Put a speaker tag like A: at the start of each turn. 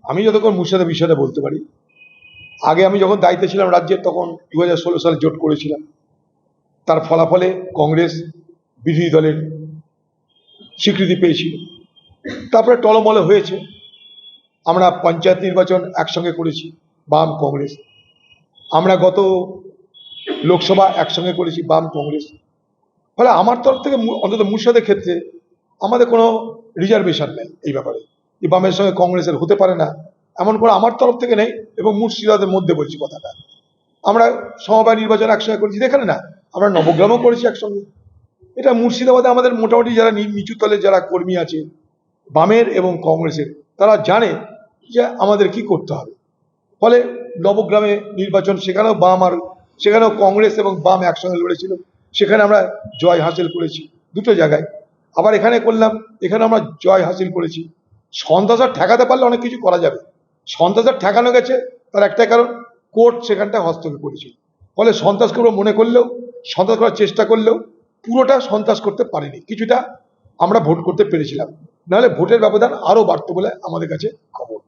A: আমি যতক্ষণ মুর্শিদাবাদের বিষয়টা বলতে পারি, আগে আমি যখন দায়িত্বে ছিলাম রাজ্যের, তখন 2016 সালে জোট করেছিলাম। তার ফলাফলে কংগ্রেস বিরোধী দলের স্বীকৃতি পেয়েছিল। তারপরে টলমলে হয়েছে। আমরা পঞ্চায়েত নির্বাচন একসঙ্গে করেছি, বাম কংগ্রেস। আমরা গত লোকসভা একসঙ্গে করেছি, বাম কংগ্রেস। ফলে আমার তরফ থেকে অন্তত মুর্শিদাবাদের ক্ষেত্রে আমাদের কোনো রিজার্ভেশন নেই এই ব্যাপারে, যে বামের সঙ্গে কংগ্রেসের হতে পারে না, এমন করে আমার তরফ থেকে নেই। এবং মুর্শিদাবাদের মধ্যে বলছি কথাটা, আমরা সমবায় নির্বাচন একসঙ্গে করেছি, এখানে না, আমরা নবগ্রামও করেছি একসঙ্গে। এটা মুর্শিদাবাদে আমাদের মোটামুটি যারা নিচু তলের যারা কর্মী আছে বামের এবং কংগ্রেসের, তারা জানে যে আমাদের কি করতে হবে। ফলে নবগ্রামে নির্বাচন, সেখানেও বাম আর সেখানেও কংগ্রেস এবং বাম একসঙ্গে লড়েছিল, সেখানে আমরা জয় হাসিল করেছি দুটো জায়গায়। আবার এখানে করলাম, এখানে আমরা জয় হাসিল করেছি। সন্ত্রাস ঠেকাতে পারলে অনেক কিছু করা যাবে। সন্ত্রাস ঠেকানো গেছে, তার একটা কারণ কোর্ট সেখানটায় হস্তক্ষেপ করেছিল। ফলে সন্ত্রাস করবো মনে করলেও, সন্ত্রাস করার চেষ্টা করলেও পুরোটা সন্ত্রাস করতে পারিনি, কিছুটা আমরা ভোট করতে পেরেছিলাম। নাহলে ভোটের ব্যবধান আরো বাড়তো বলে আমাদের কাছে খবর।